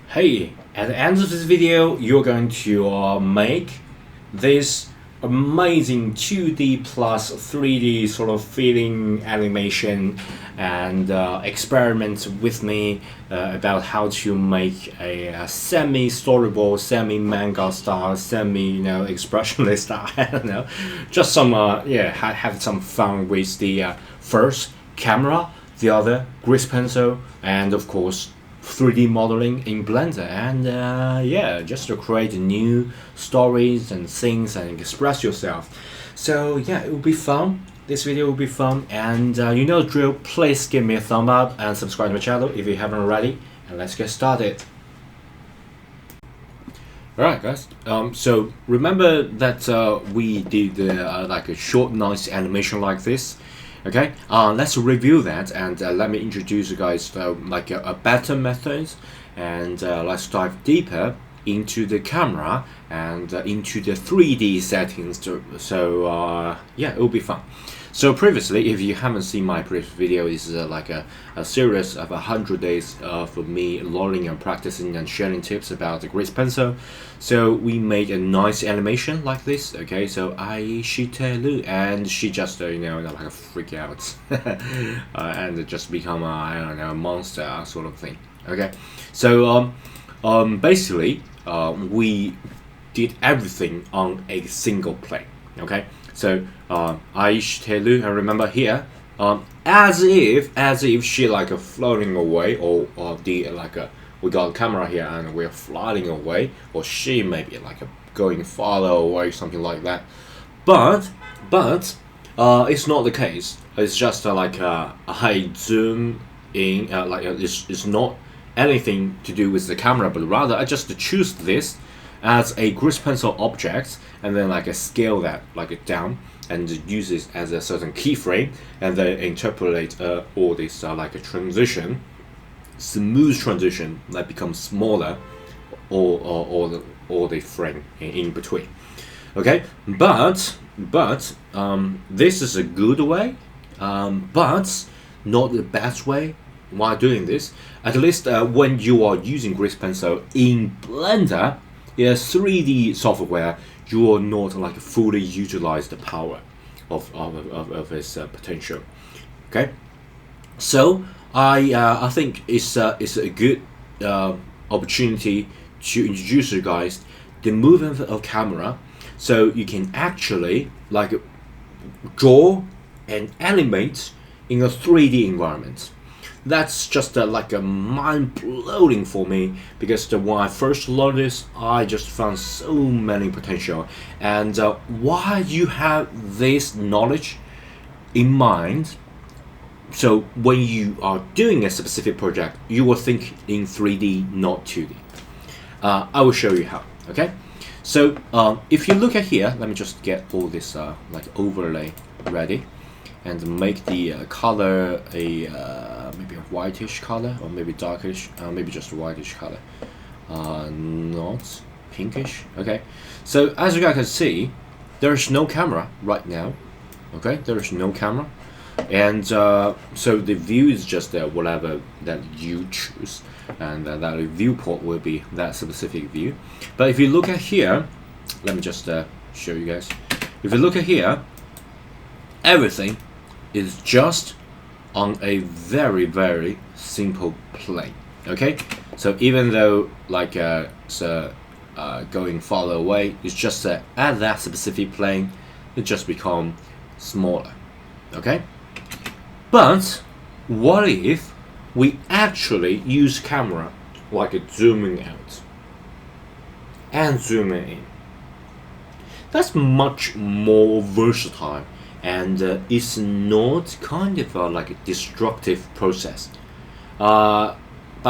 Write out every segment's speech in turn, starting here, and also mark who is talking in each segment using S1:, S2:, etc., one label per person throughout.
S1: Hey, at the end of this video, you're going to make this amazing 2D plus 3D sort of feeling animation and experiment with me about how to make a semi-storyboard, semi-manga style, expressionless style. I don't know, just some have some fun with the first camera, the other grease pencil, and of course 3D modeling in Blender, and just to create new stories and things and express yourself. So yeah, it will be fun. This video will be fun, and you know the drill. Please give me a thumb up and subscribe to my channel if you haven't already. And let's get started. Alright guys, so remember that we did like a short nice animation like this. Okay, let's review that, and let me introduce you guys like a better methods, and let's dive deeper into the camera and into the 3D settings. So yeah, it will be fun. So previously, if you haven't seen my previous video, this is like a series of 100 days for me learning and practicing and sharing tips about the grease pencil. So we made a nice animation like this. Okay, so Aishiteru, and she just like a freak out and just become a, I don't know, a monster sort of thing. Okay, so basically we did everything on a single plane. Okay, so Aishiteru, and remember here, as if she like floating away, or the like we got a camera here and we're flying away, or she maybe like going farther away, something like that. But it's not the case. It's just like I zoom in, it's not anything to do with the camera, but rather I just choose this as a grease pencil object, and then like scale that like down and use it as a certain keyframe, and then interpolate all this like a transition, smooth transition that becomes smaller, or the frame in between. Okay, but this is a good way, but not the best way while doing this. At least when you are using grease pencil in Blender, 3D software, you are not like fully utilize the power of its potential. Okay, so I think it's a good opportunity to introduce you guys the movement of camera, so you can actually like draw and animate in a 3D environment. That's just like a mind-blowing for me, because when I first learned this, I just found so many potential. And while you have this knowledge in mind, so when you are doing a specific project, you will think in 3D, not 2D. I will show you how. Okay, so if you look at here, let me just get all this like overlay ready, and make the color a maybe a whitish color, or maybe darkish, maybe just a whitish color, not pinkish. Okay, so as you guys can see, there is no camera right now. Okay, there is no camera, and so the view is just whatever that you choose, and that viewport will be that specific view. But if you look at here, let me just show you guys. If you look at here, everything is just on a very simple plane. Okay, so even though like going farther away, it's just at that specific plane, it just become smaller. Okay, but what if we actually use camera like zooming out and zooming in? That's much more versatile, and it's not kind of like a destructive process. By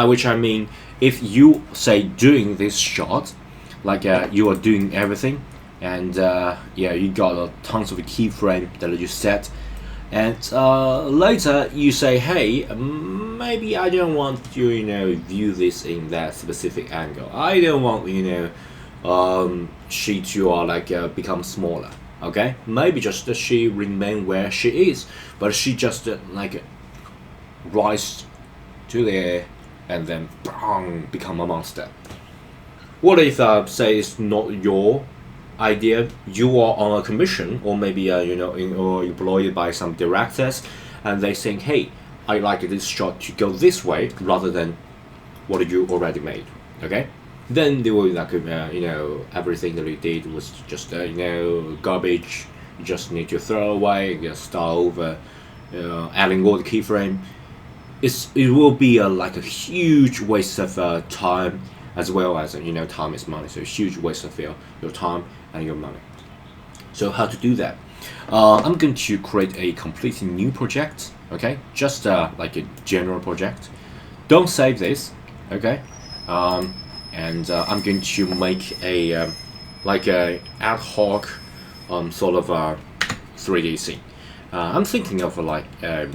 S1: which I mean, if you say doing this shot, like you are doing everything, and you got tons of keyframe that you set, and later you say, hey, maybe I don't want to view this in that specific angle. I don't want she to like become smaller. Okay, maybe just she remain where she is, but she just like rise to the and then bang, become a monster. What if say it's not your idea, you are on a commission, or maybe or employed by some directors, and they saying, hey, I like this shot to go this way rather than what you already made. Okay, then they will like everything that you did was just garbage. You just need to throw away, just start over, adding all the keyframe. It will be like a huge waste of time, as well as time is money, so a huge waste of your time and your money. So how to do that? I'm going to create a completely new project. Okay, just like a general project. Don't save this. Okay, and I'm going to make a like a ad hoc sort of 3D scene. I'm thinking of like a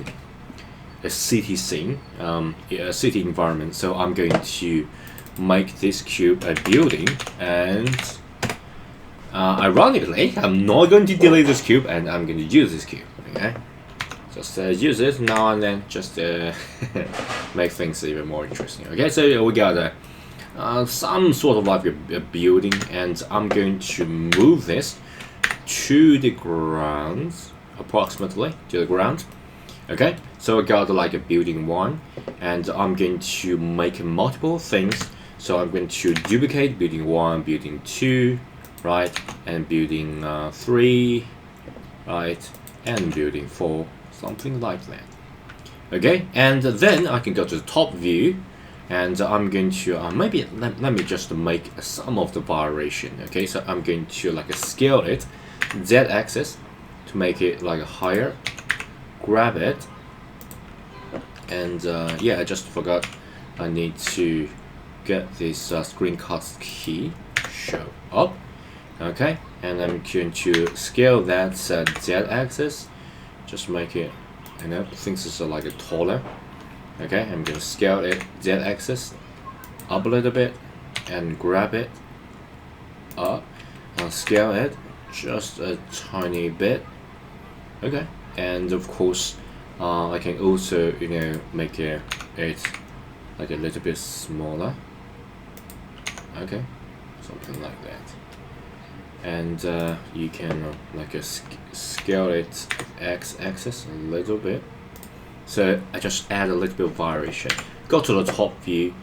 S1: city scene, a city environment. So I'm going to make this cube a building, and ironically, I'm not going to delete this cube, and I'm going to use this cube. Okay, just use it now and then, just make things even more interesting. Okay, so we got some sort of like a building, and I'm going to move this to the ground, approximately to the ground. Okay, so I got like a building 1, and I'm going to make multiple things. So I'm going to duplicate building 1, building 2, right, and building 3, right, and building 4, something like that. Okay, and then I can go to the top view, and I'm going to maybe let me just make some of the variation. Okay, so I'm going to like scale it z-axis to make it like higher. Grab it, and yeah, I just forgot I need to get this screencast key show up. Okay, and I'm going to scale that z-axis, just make it, things is like a taller. Okay, I'm going to scale it z-axis up a little bit, and grab it up, and scale it just a tiny bit. Okay, and of course I can also make it like a little bit smaller. Okay, something like that, and you can like scale it x-axis a little bit. So I just add a little bit of variation. Go to the top view.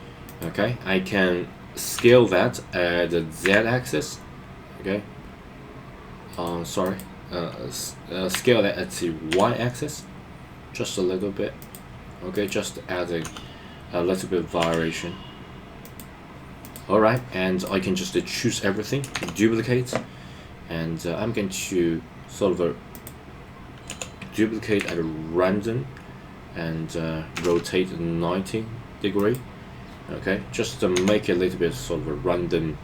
S1: Okay, I can scale that at the z-axis. Okay, sorry, scale that at the y-axis just a little bit. Okay, just adding a little bit of variation. Alright, and I can just choose everything, duplicate, and I'm going to sort of duplicate at a random, and rotate 90 degree. Okay, just to make a little bit sort of a random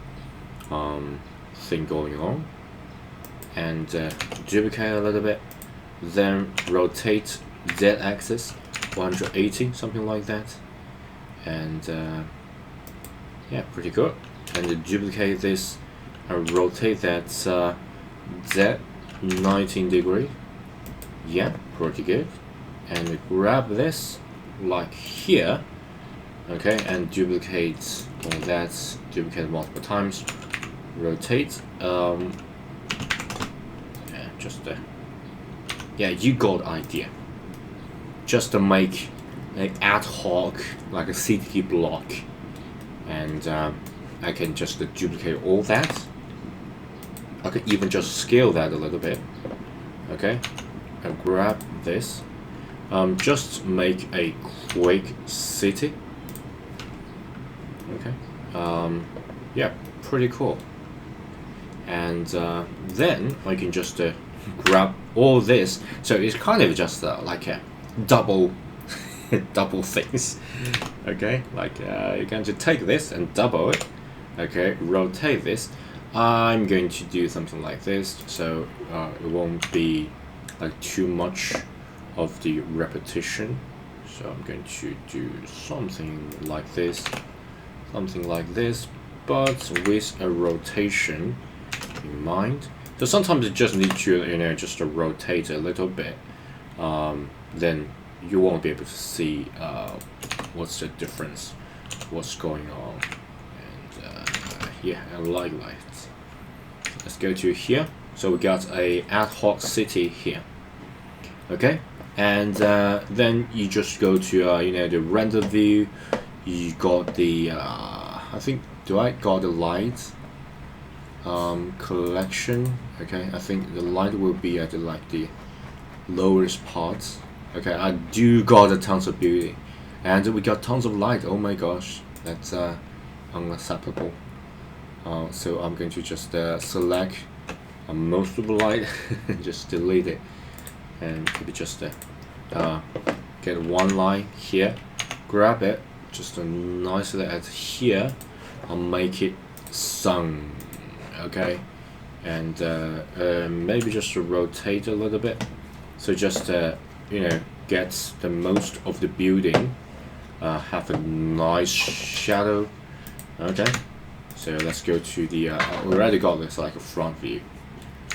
S1: thing going on, and duplicate a little bit, then rotate z-axis 180, something like that, and yeah, pretty good. And duplicate this and rotate that z 19 degree. Yeah, pretty good. And grab this like here. Okay, and duplicate all that, duplicate multiple times, rotate. Yeah, just yeah, you got the idea. Just to make an ad hoc like a city block, and I can just duplicate all that. I can even just scale that a little bit. Okay, and grab this. Just make a quick city. Okay, yeah, pretty cool. And then I can just grab all this. So it's kind of just like a double double things. Okay, like you're going to take this and double it. Okay, rotate this. I'm going to do something like this, so it won't be like too much of the repetition. So I'm going to do something like this, but with a rotation in mind. So sometimes you just need to just to rotate a little bit, then you won't be able to see what's the difference what's going on. And yeah, I like that. Let's go to here. So we got a ad hoc city here. Okay, and then you just go to the render view. You got the I think, do I got the light collection? Okay, I think the light will be at the lowest part. Okay, I do got a tons of beauty, and we got tons of light. Oh my gosh, that's unacceptable. So I'm going to just select most of the light, just delete it, and maybe just get one line here, grab it, just nicely at here, and make it sun. Okay, and maybe just to rotate a little bit, so just get the most of the building, have a nice shadow. Okay, so let's go to the we already got this like a front view.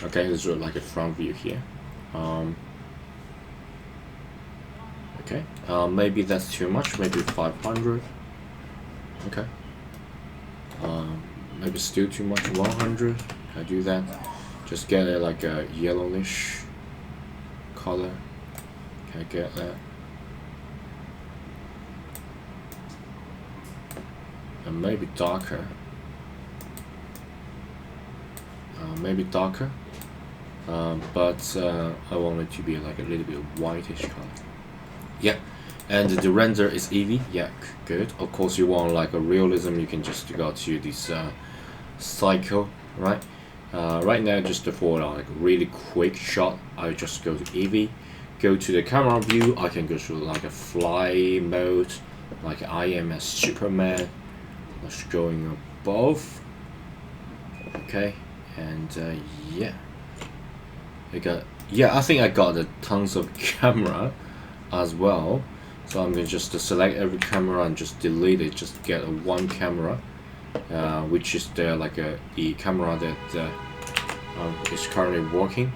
S1: Okay, there's like a front view here. Okay, maybe that's too much, maybe 500. Okay, maybe still too much, 100. I do that, just get it like a yellowish color. Can I get that? And maybe darker. Maybe darker. But I want it to be like a little bit whitish color. Yeah, and the render is Eevee. Yeah, good. Of course, you want like a realism. You can just go to this cycle, right? Right now, just for like a really quick shot, I just go to Eevee, go to the camera view. I can go to like a fly mode, like I am a Superman. Let's going above. Okay, and yeah, I think I got a tons of camera as well. So I'm gonna just select every camera and just delete it. Just get one camera, which is the camera that is currently working.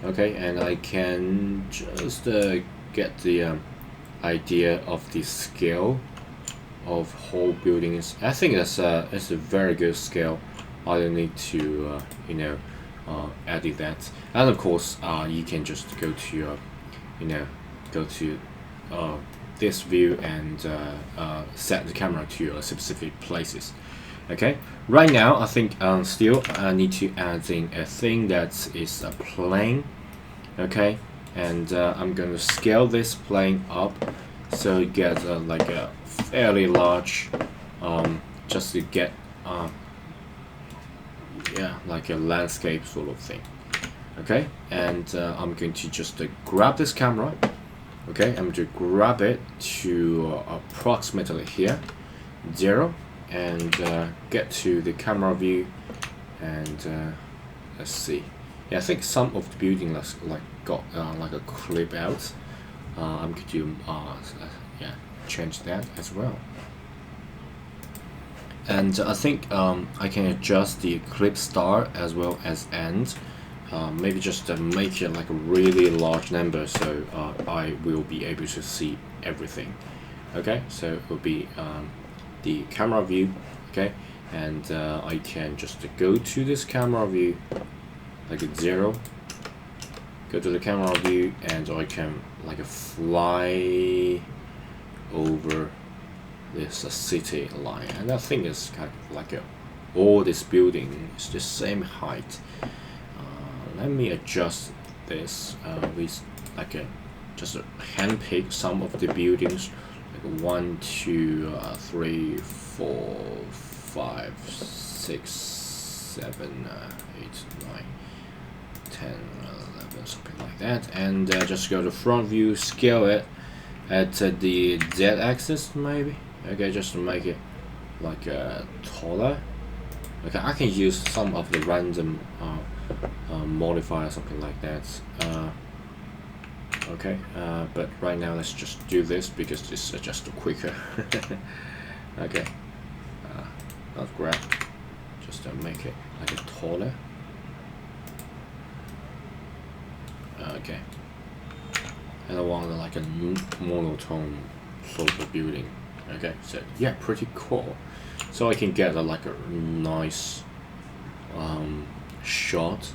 S1: Okay, and I can just get the idea of the scale of whole buildings. I think it's a very good scale. I don't need to edit that. And of course, you can just go to go to this view and set the camera to specific places. Okay, right now I think still I need to add in a thing that is a plane. Okay, and I'm going to scale this plane up so you get like a fairly large, just to get like a landscape sort of thing. Okay, and I'm going to just grab this camera. Okay, I'm going to grab it to approximately here, 0, and get to the camera view, and let's see. Yeah, I think some of the building got like a clip out. I'm going to change that as well. And I think I can adjust the clip start as well as end. Maybe just make it like a really large number, so I will be able to see everything. Okay, so it will be the camera view. Okay, and I can just go to this camera view, like a 0. Go to the camera view, and I can like fly over this city line, and I think it's kind of like all this building is the same height. Let me adjust this with like just hand pick some of the buildings, like 1, 2, 3, 4, 5, 6, 7, 8, 9, 10, 11, something like that, and just go to front view, scale it at the z-axis maybe. Okay, just to make it like taller. Okay, I can use some of the random modifier, something like that. Okay, but right now let's just do this because it's just quicker. Okay, not grab, just to make it like a taller. Okay, and I want like a monotone sort of building. Okay, so yeah, pretty cool. So I can get like a nice shot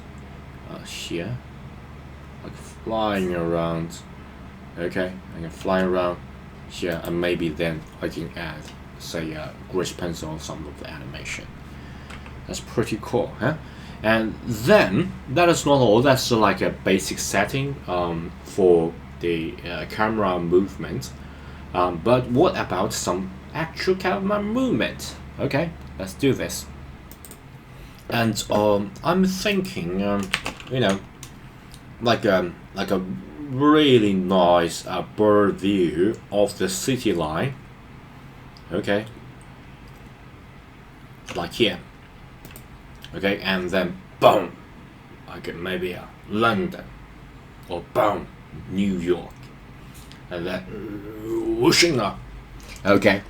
S1: here, like flying around. Okay, I can fly around here, and maybe then I can add, say, a grease pencil on some of the animation. That's pretty cool, huh? And then that is not all. That's like a basic setting for the camera movement. But what about some actual camera movement? Okay, let's do this. And I'm thinking, you know, like a really nice bird view of the city line. Okay, like here. Okay, and then boom, like maybe London, or boom, New York, and then whooshing up. Okay,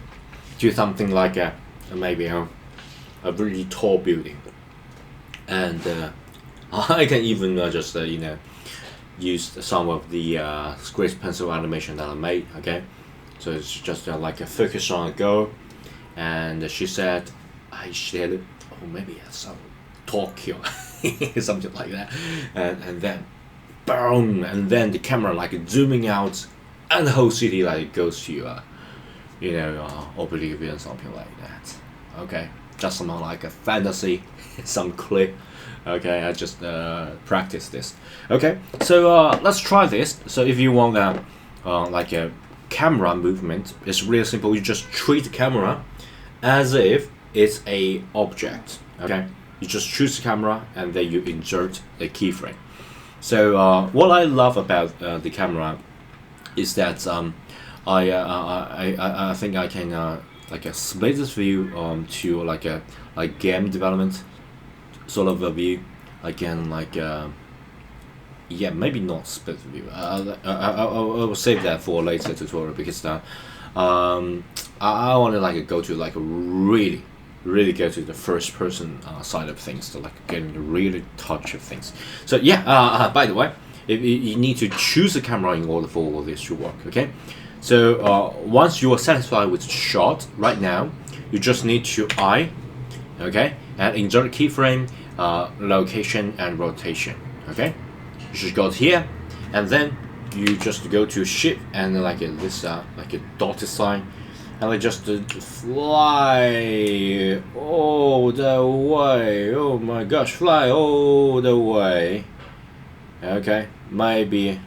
S1: do something like maybe a really tall building, and I can even just use some of the grease pencil animation that I made. Okay, so it's just like a focus on a girl, and she said, I said, oh maybe some Tokyo, something like that, and then boom, and then the camera like zooming out, and the whole city like goes to oblivion, something like that. Okay, just some like a fantasy, some clip. Okay, I just practice this. Okay, so let's try this. So if you want like a camera movement, it's really simple. You just treat the camera as if it's a object. Okay, you just choose the camera and then you insert a keyframe. So what I love about the camera is that I think I can like split this view to like a game development sort of a view. I can like yeah, maybe not split view. I will save that for a later tutorial because I want to like go to like really go to the first person side of things, to like getting the really touch of things. So yeah, by the way, you need to choose the camera in order for all this to work. Okay, so once you are satisfied with the shot, right now you just need to okay, and insert keyframe, location and rotation. Okay, you should go here, and then you just go to shift and like this like a dotted sign, and I just fly all the way. Oh my gosh, fly all the way. Okay, maybe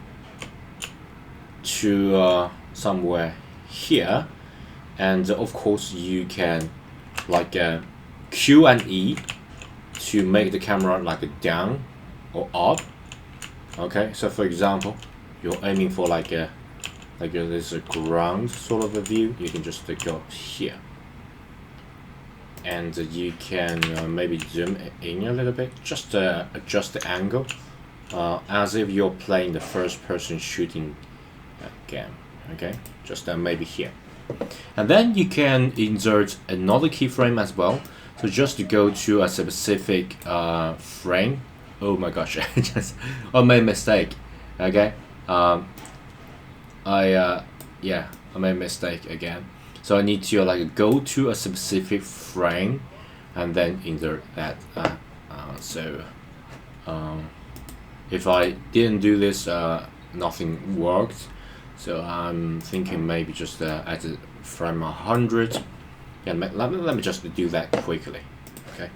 S1: to somewhere here, and of course you can like Q and E to make the camera like down or up. Okay, so for example, you're aiming for like this ground sort of a view, you can just go here, and you can maybe zoom in a little bit, just adjust the angle as if you're playing the first person shooting game. Okay, just maybe here, and then you can insert another keyframe as well. So just to go to a specific frame. Oh my gosh, I made a mistake. Okay, I made a mistake again. So I need to like go to a specific frame and then insert that. If I didn't do this, nothing worked. So I'm thinking maybe just at the frame 100. Yeah, let me just do that quickly. Okay,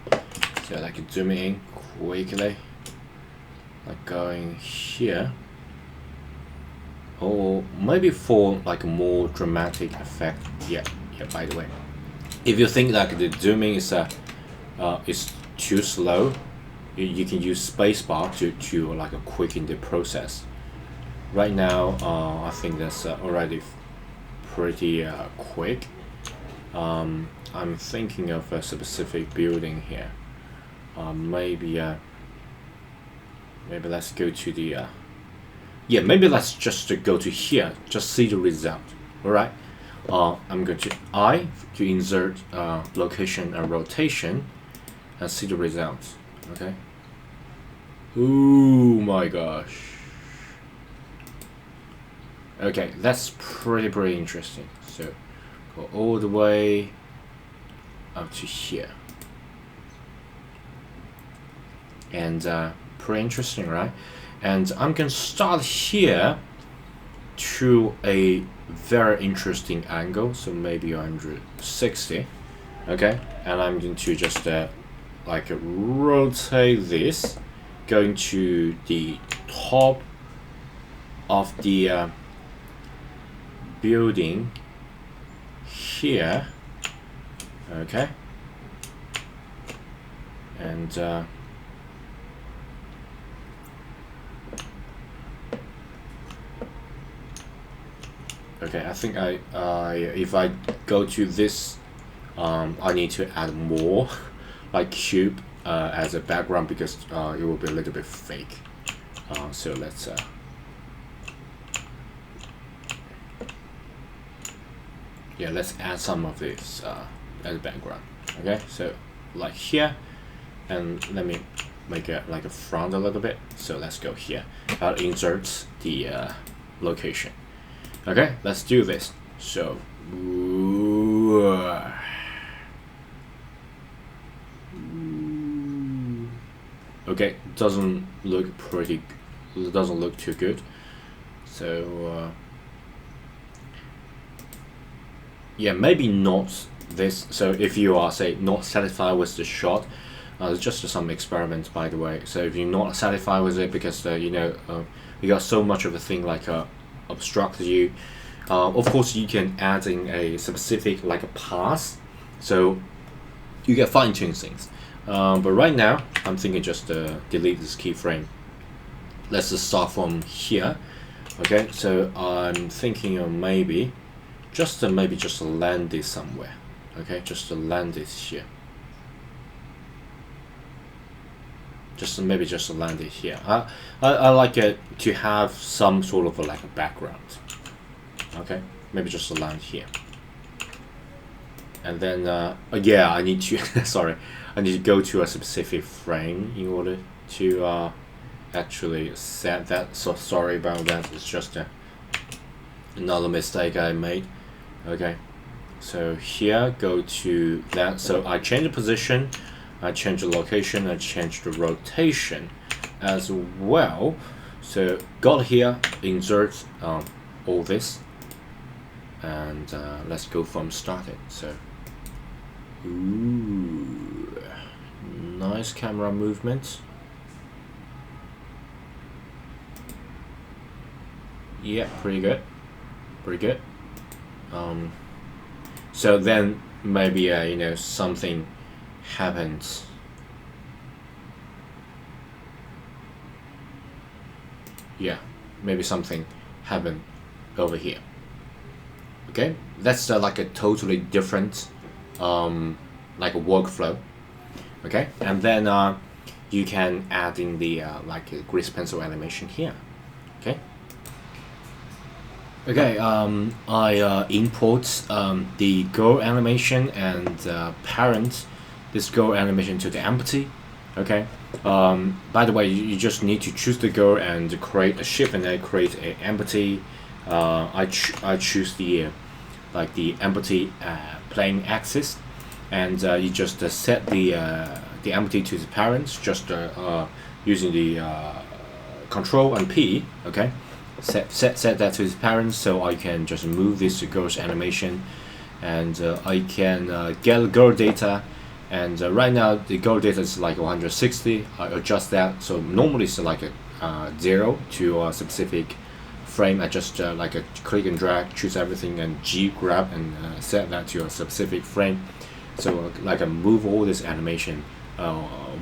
S1: so I can zoom in quickly, like going here, or maybe for like a more dramatic effect. Yeah. By the way, if you think like the zooming is too slow, you can use spacebar to like quicken the process. Right now, I think that's already pretty quick. I'm thinking of a specific building here. Maybe let's go to the maybe let's just go to here, just see the result. All right, I'm going to insert location and rotation and see the results. Okay, oh my gosh. Okay, that's pretty interesting. So go all the way up to here. And pretty interesting, right? And I'm gonna start here to a very interesting angle, so maybe 160. Okay, and I'm going to just like rotate this, going to the top of the building here. Okay, and okay, I think if I go to this, I need to add more like cube as a background because it will be a little bit fake. So let's let's add some of this as a background. Okay, so like here, and let me make it like a front a little bit. So let's go here. I'll insert the location. Okay, let's do this. So okay, doesn't look too good. So yeah, maybe not this. So if you are, say, not satisfied with the shot, it's just some experiments, by the way. So if you're not satisfied with it because you know you got so much of a thing like obstruct you, of course you can add in a specific like a pass, so you can fine tune things. But right now I'm thinking just delete this keyframe. Let's just start from here. Okay, so I'm thinking of maybe just land this somewhere. Okay, just to land this here. Just land it here. I like it to have some sort of like a background. Okay, maybe just land here. And then yeah, I need to sorry, I need to go to a specific frame in order to actually set that. So sorry about that. It's just another mistake I made. Okay, so here, go to that. So I change the position, I change the location, I change the rotation as well. So got here, insert all this, and let's go from started. So ooh, nice camera movement. Yeah, pretty good. So then maybe you know, something happens. Yeah, maybe something happened over here. Okay, that's like a totally different like a workflow. Okay, and then you can add in the like a grease pencil animation here. Okay. Okay, I import the girl animation and parent this girl animation to the empty. Okay. By the way, you just need to choose the girl and create a shift and then create a empty. I choose the like the empty plane axis, and you just set the empty to the parents just using the Control and P. Okay. Set that to his parents, so I can just move this to girl's animation, and I can get girl data, and right now the girl data is like 160. I adjust that, so normally it's like a 0 to a specific frame. I just like a click and drag, choose everything, and G grab and set that to a specific frame. So like I move all this animation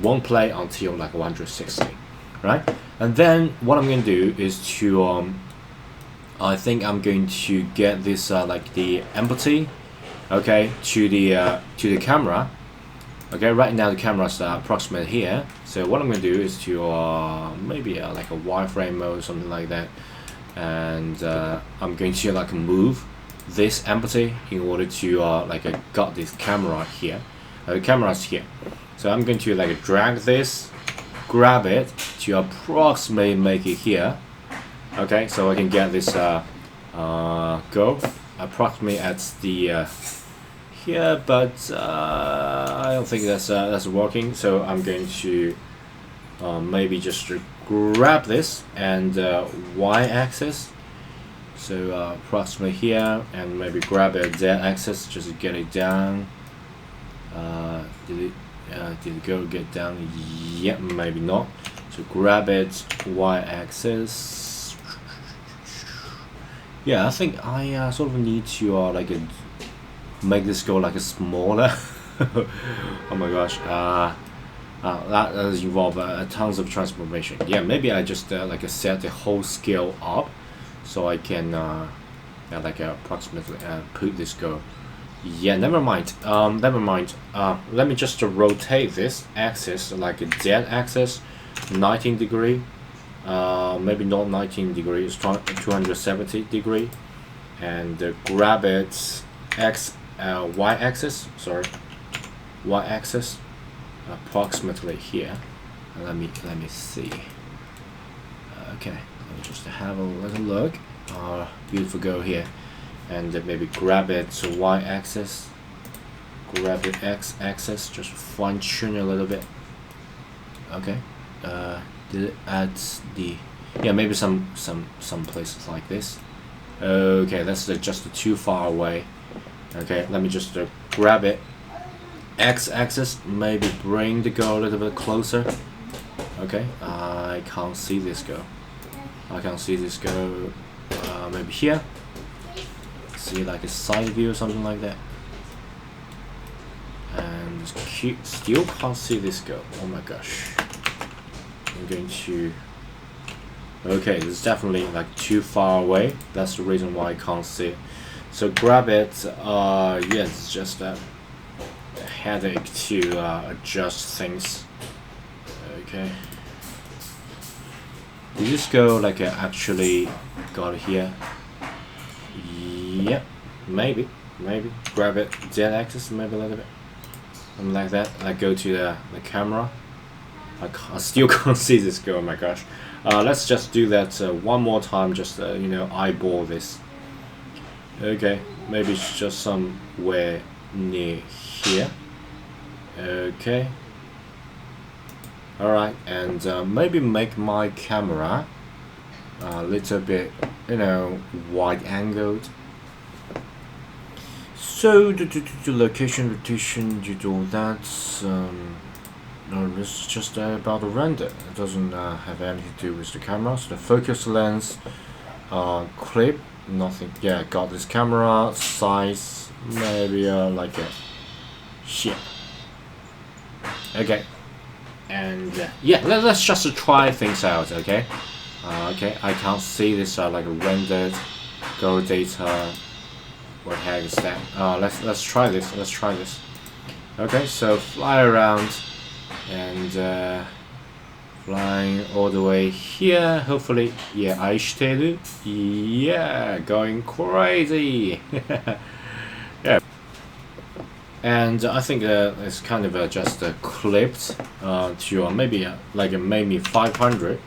S1: one play until like 160, right? And then what I'm going to do is to I think I'm going to get this like the empty, okay, to the camera. Okay, right now the camera's approximate here. So what I'm going to do is to maybe like a wireframe mode, something like that, and I'm going to like move this empty in order to like I got this camera here. The camera's here, so I'm going to like drag this, grab it to approximately make it here. Okay, so I can get this girl, approximately at the here, but I don't think that's working. So I'm going to maybe just grab this and y-axis. So approximately here, and maybe grab a z-axis just to get it down. Did it get down? Yeah, maybe not. So grab it, y-axis. Yeah, I think I sort of need to like make this go like a smaller. Oh my gosh, that does involve tons of transformation. Yeah, maybe I just like set the whole scale up, so I can like approximately put this go. Yeah, never mind. Never mind. Let me just rotate this axis like a z-axis, 19 degree. Maybe not 19 degrees, 270 degree, and grab it y-axis. Sorry, y-axis, approximately here. Let me see. Okay, let me just have a little look. Beautiful go here. And maybe grab it to y-axis, grab it x-axis, just fine tune a little bit. Okay, did it add the, yeah, maybe some places like this. Okay, that's just too far away. Okay, let me just grab it, x-axis, maybe bring the go a little bit closer. Okay, I can't see this go. Maybe here. See like a side view or something like that, and still can't see this go. Oh my gosh, I'm going to, okay, this is definitely like too far away. That's the reason why I can't see it. So grab it. Yeah, it's just a headache to adjust things. Okay, did this go like actually got here? Yep, maybe grab it z-axis, maybe a little bit, something like that. Like go to the camera. I still can't see this go. Oh my gosh. Let's just do that one more time. Just you know, eyeball this. Okay, maybe it's just somewhere near here. Okay. All right, and maybe make my camera a little bit, you know, wide angled. So the location rotation, you do that. No, this is just about the render. It doesn't have anything to do with the camera. So the focus lens, clip, nothing. Yeah, got this camera size, maybe like a shit. Okay, and yeah, let's just try things out. Okay, okay, I can't see this like rendered go data. What the heck is that? Let's try this. Let's try this. Okay, so fly around and flying all the way here. Hopefully, yeah, aishiteru. Yeah, going crazy. Yeah, and I think it's kind of just clipped to maybe like maybe 500.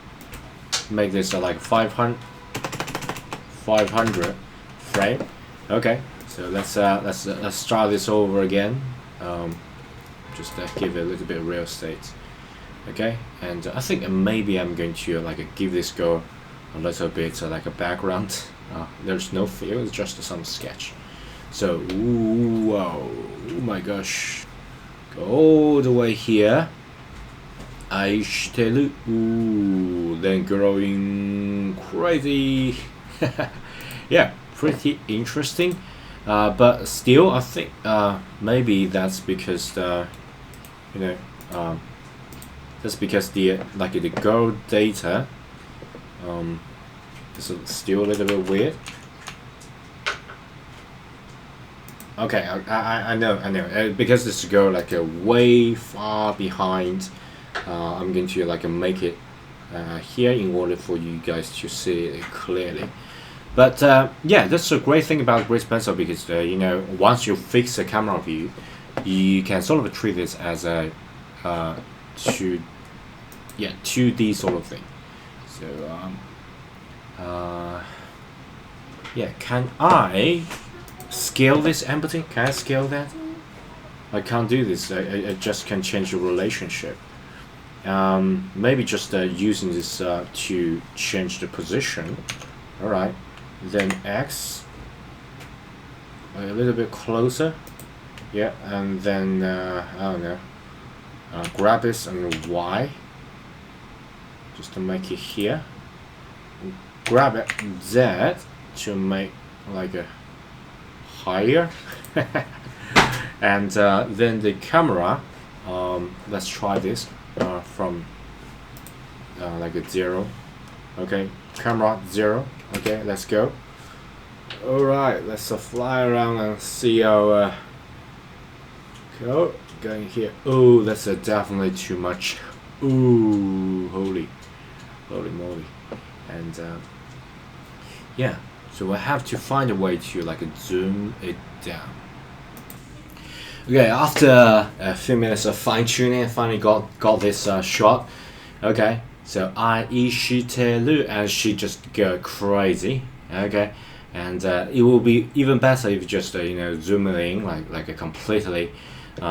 S1: Make this like 500 frame. Okay, so let's start this over again. Just give it a little bit of real estate. Okay, and I think maybe I'm going to like give this go a little bit like a background. There's no feel, it's just some sketch. So wow, oh my gosh, go all the way here. Aishiteru. Ooh, then growing crazy. Yeah, pretty interesting. But still, I think maybe that's because you know, that's because the like the girl data is still a little bit weird. Okay, I know. Because this girl like way far behind. I'm going to like make it here in order for you guys to see it clearly. But yeah, that's a great thing about Grace Pencil, because you know, once you fix the camera view, you can sort of treat this as a 2D sort of thing. So yeah, can I scale this empathy? Can I scale that? I can't do this. I just can change the relationship. Maybe just using this to change the position. Alright. Then X. A little bit closer. Yeah, and then, I don't know. Grab this and Y. Just to make it here. Grab it Z to make like a higher. And then the camera, let's try this from like a 0. Okay, camera 0. Okay, let's go. Alright, let's fly around and see how going here. Oh, that's definitely too much. Ooh, holy moly. And yeah, so we have to find a way to like zoom it down. Okay, after a few minutes of fine-tuning, I finally got this shot. Okay, so I she te lu, and she just go crazy. Okay, and it will be even better if you just you know, zoom it in like a completely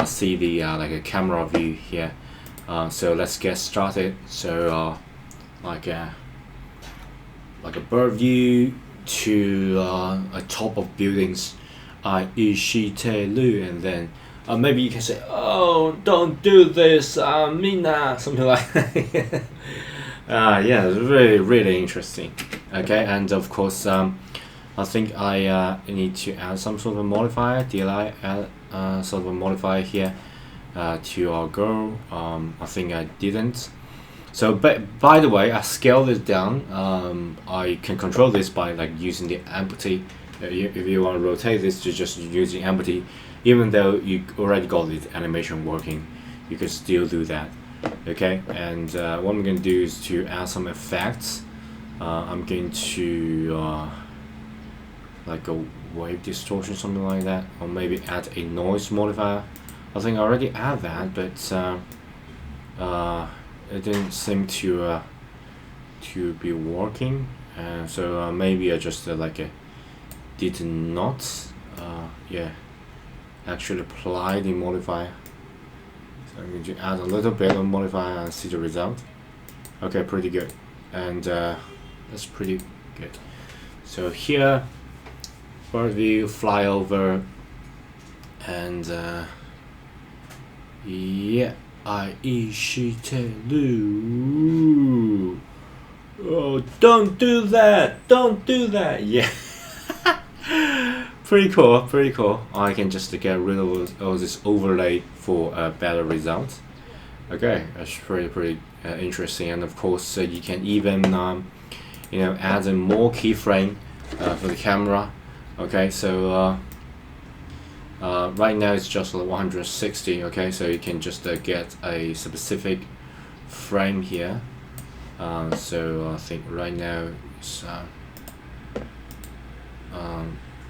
S1: see the like a camera view here. So let's get started. So like a bird view to a top of buildings. I she te lu, and then maybe you can say, "Oh, don't do this, Mina," something like that. Yeah, it's really interesting. Okay, and of course, I think I need to add some sort of modifier. Did I add sort of a modifier here to our girl? I think I didn't. So, by the way, I scaled it down. I can control this by like using the empty. If you want to rotate this, to just using empty. Even though you already got the animation working, you can still do that. Okay, and what I'm going to do is to add some effects. I'm going to like a wave distortion, something like that, or maybe add a noise modifier. I think I already add that, but it didn't seem to be working. So maybe I just like did not yeah, actually apply the modifier. So I'm going to add a little bit of modifier and see the result. Okay, pretty good, and that's pretty good. So here, bird view, fly over, and yeah, I she te lu. Oh, don't do that! Don't do that! Yeah. Pretty cool. I can just get rid of all this overlay for a better result. Okay, that's pretty interesting, and of course you can even you know, add in more keyframe for the camera. Okay, so right now it's just like 160. Okay, so you can just get a specific frame here. So I think right now it's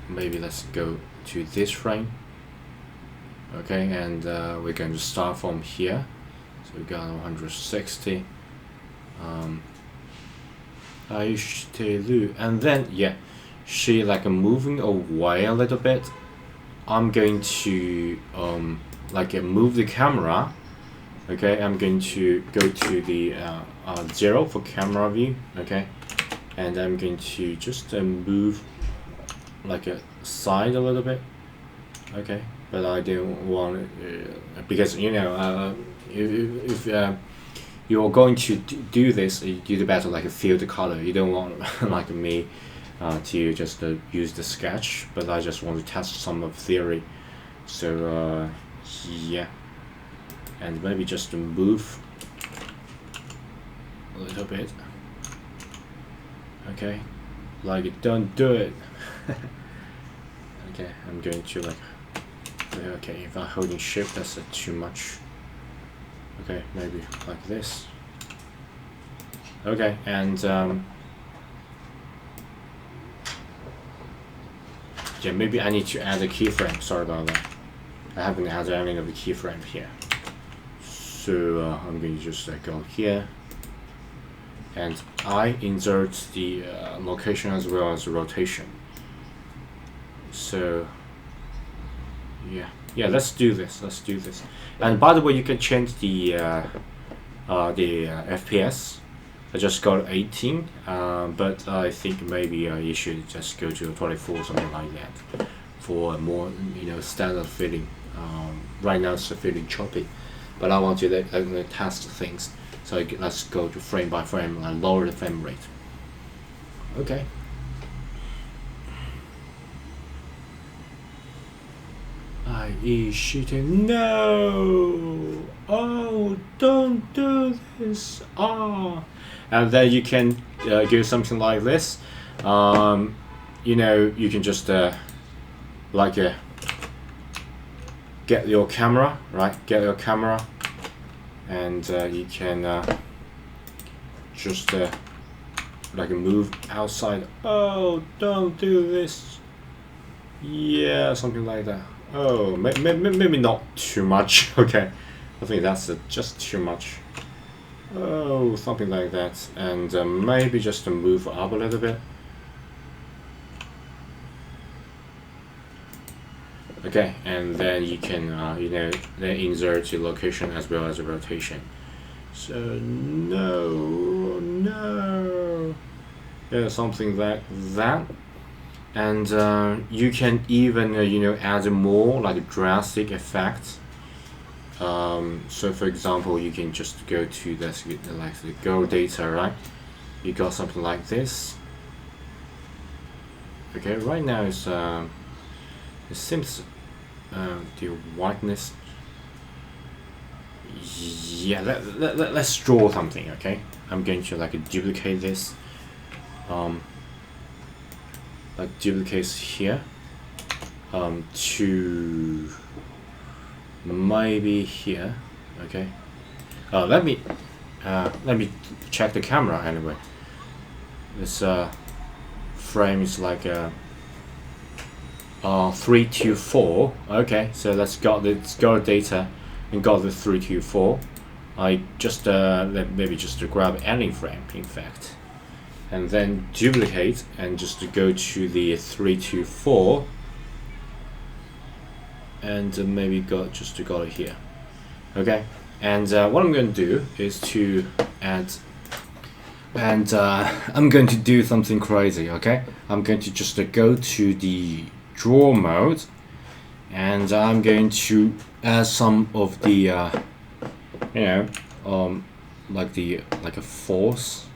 S1: maybe let's go to this frame. Okay, and we're going to start from here. So we got 160. And then yeah, she like moving away a little bit. I'm going to like move the camera. Okay, I'm going to go to the 0 for camera view. Okay, and I'm going to just move like a side a little bit. Okay, but I don't want because you know if you're going to do this, you do better like feel the color. You don't want like me to just use the sketch, but I just want to test some of theory. So yeah, and maybe just move a little bit. Okay, like don't do it. Okay, I'm going to like, okay, if I'm holding shift, that's too much. Okay, maybe like this. Okay, and yeah, maybe I need to add a keyframe. Sorry about that. I haven't added any of the keyframe here. So I'm going to just go here, and I insert the location as well as rotation. So Yeah, let's do this. Let's do this. And by the way, you can change the FPS. I just got 18, but I think maybe you should just go to 24, something like that, for a more standard feeling. Right now it's feeling choppy, but I want to test things. So let's go to frame by frame and lower the frame rate. Okay. I is shooting. No! Oh, don't do this! Ah! And then you can do something like this. You can just get your camera, right? Get your camera, and you can just move outside. Oh, don't do this! Yeah, something like that. Oh, maybe not too much. Okay, I think that's just too much. Oh, something like that, and maybe just to move up a little bit. Okay, and then you can then insert your location as well as a rotation. So no, yeah, something like that. And you can even add more like drastic effects. So for example, you can just go to this the go data, right? You got something like this. Okay, right now it's it seems the whiteness. Yeah, let's draw something. Okay, I'm going to duplicate this. Duplicates here to maybe here. Okay, let me check the camera anyway. This frame is 324. Okay, so let's got the data and got the 324. I just maybe just to grab any frame, in fact, and then duplicate and just to go to the 324 and maybe got it here. Okay, and what I'm going to do is to add, and I'm going to do something crazy. Okay, I'm going to just go to the draw mode, and I'm going to add some of the like a false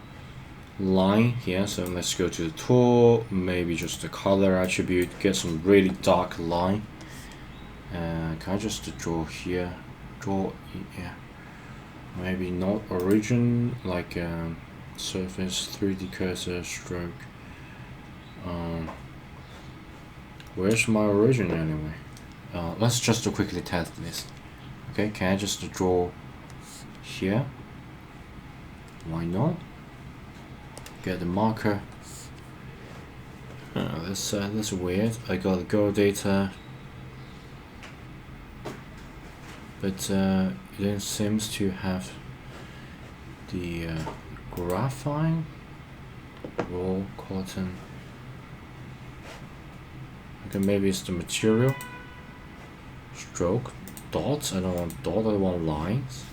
S1: line here. So let's go to the tool, maybe just the color attribute, get some really dark line. Can I just draw here? Yeah, maybe not origin, surface 3D cursor stroke. Where's my origin anyway? Let's just quickly test this. Okay, can I just draw here? Why not? Get the marker. That's weird. I got the go data, but it then seems to have the graphene, raw cotton. Okay, maybe it's the material. Stroke, dots. I don't want dots. I want lines.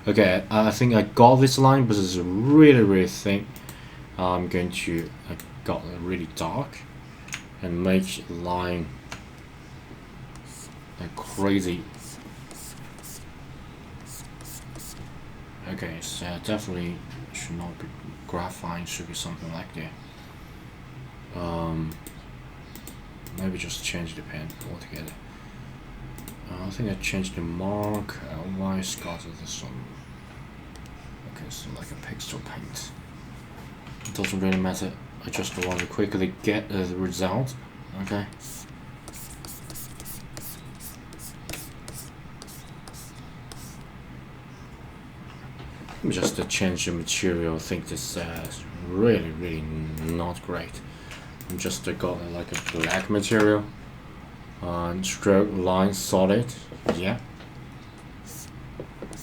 S1: Okay, I think I got this line, but it's really thin. I'm going to got it really dark and make line like crazy. Okay, so definitely should not be graphene. Should be something like that. Maybe just change the pen altogether. I think I changed the mark. Why started this one? Okay, so like a pixel paint. It doesn't really matter. I just want to quickly get the result. Okay. Just to change the material. I think this is really not great. I'm just got like a black material. Stroke line solid. Yeah,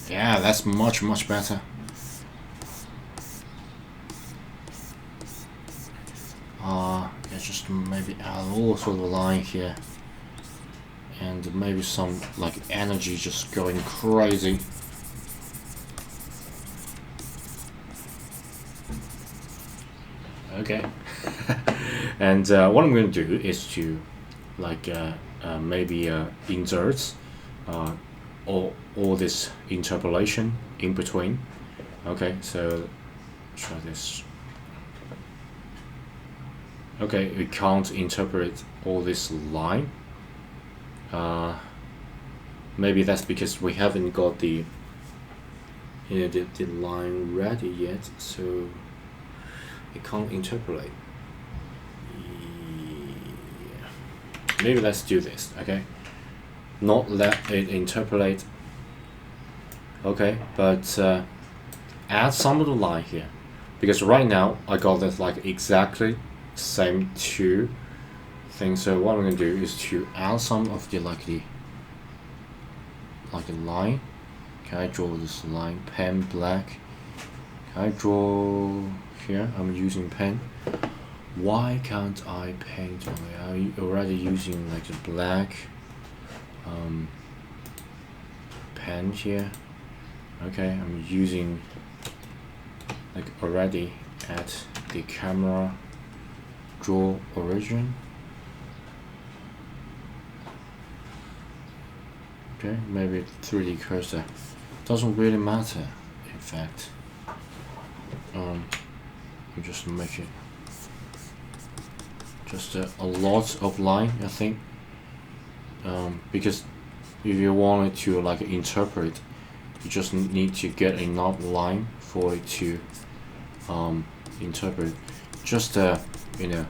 S1: that's much better. let's just maybe add all sort of line here, and maybe some like energy just going crazy. Okay. And what I'm going to do is to like maybe insert all this interpolation in between. Okay, so try this. Okay, we can't interpret all this line. Maybe that's because we haven't got the the line ready yet, so it can't interpolate. Yeah. Maybe let's do this. Okay, not let it interpolate. Okay, but add some of the line here, because right now I got this like exactly same two things. So what I'm gonna do is to add some of the like a line. Can I draw this line? Pen black. Can I draw here? I'm using pen. Why can't I paint on it? I'm already using like a black pen here. Okay, I'm using like already at the camera draw origin. Okay, maybe 3D cursor doesn't really matter. In fact, you just make it just a lot of line, I think, because if you wanted to like interpret, you just need to get enough line for it to interpret. Just you know,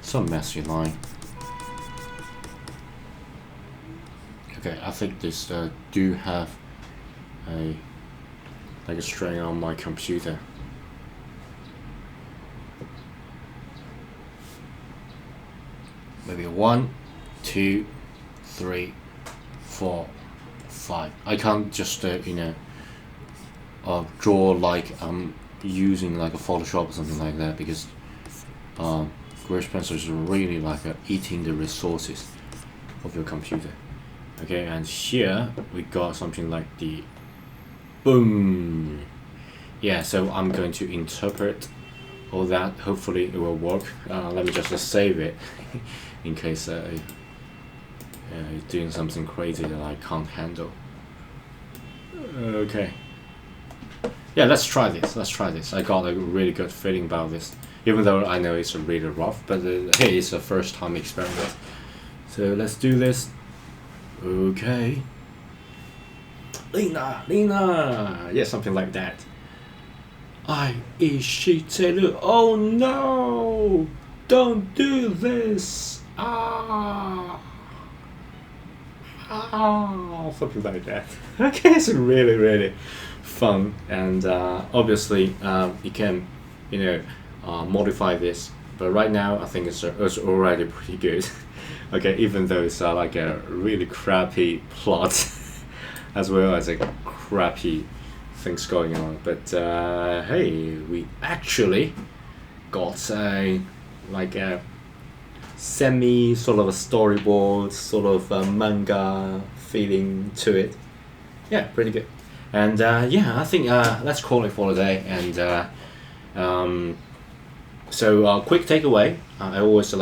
S1: some messy line. Okay, I think this do have a like a string on my computer. Maybe 1, 2, 3, 4, 5. I can't just draw like I'm using like a Photoshop or something like that, because Gouache pencil is really like eating the resources of your computer. Okay, and here we got something like the boom. Yeah, so I'm going to interpret all that. Hopefully it will work. Let me just save it in case it's doing something crazy that I can't handle. Okay. Yeah, let's try this. I got a really good feeling about this, even though I know it's really rough, but hey, it's a first time experiment. So let's do this. Okay. Lena! Yeah, something like that. Ishiteru. Oh no! Don't do this! Something like that. Okay, it's really fun, and obviously you can modify this, but right now I think it's already pretty good. Okay, even though it's like a really crappy plot as well as a crappy things going on, but hey, we actually got a semi sort of a storyboard, sort of a manga feeling to it. Yeah, pretty good. And yeah, I think let's call it for the day. And so quick takeaway, I always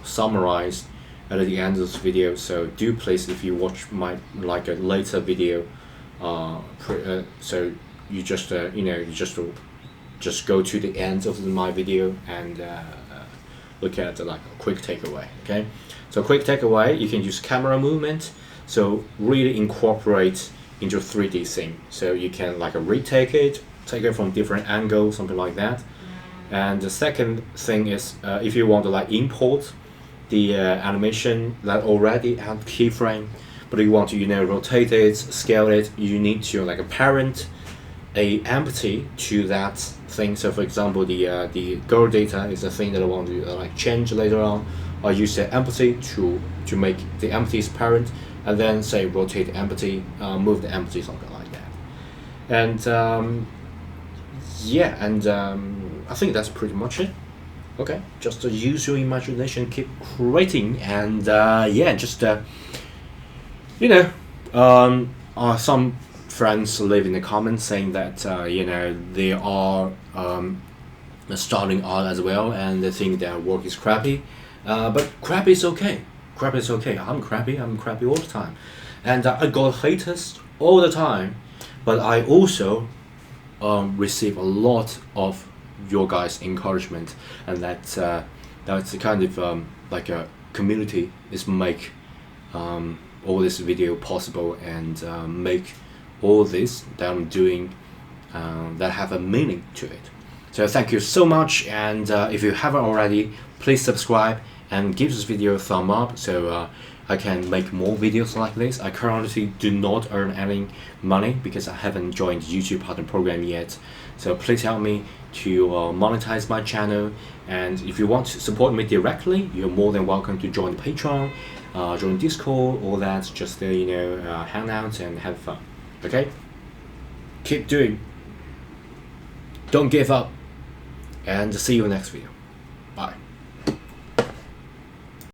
S1: summarize at the end of this video, so do please, if you watch my a later video, so you just just go to the end of my video and look at a quick takeaway. Okay, so quick takeaway, you can use camera movement, so really incorporate into 3D scene, so you can retake it, take it from different angles, something like that. And the second thing is, if you want to import the animation that already have keyframe, but you want to rotate it, scale it, you need to parent a empty to that thing. So for example, the girl data is a thing that I want to change later on. I use the empty to make the empty's parent, and then say rotate the empty, move the empty, something like that. And yeah, and I think that's pretty much it. Okay, just use your imagination, keep creating, and yeah, just you know, some friends leave in the comments saying that they are starting out as well, and they think their work is crappy. But crappy is okay. Crappy is okay. I'm crappy. I'm crappy all the time, and I got haters all the time. But I also receive a lot of your guys' encouragement, and that's the kind of like a community is make all this video possible, and make all this that I'm doing that have a meaning to it. So thank you so much, and if you haven't already, please subscribe and give this video a thumb up so I can make more videos like this. I currently do not earn any money because I haven't joined YouTube Partner Program yet. So please help me to monetize my channel. And if you want to support me directly, you're more than welcome to join Patreon, join Discord, all that. Just hang out and have fun. Okay? Keep doing. Don't give up. And see you in the next video.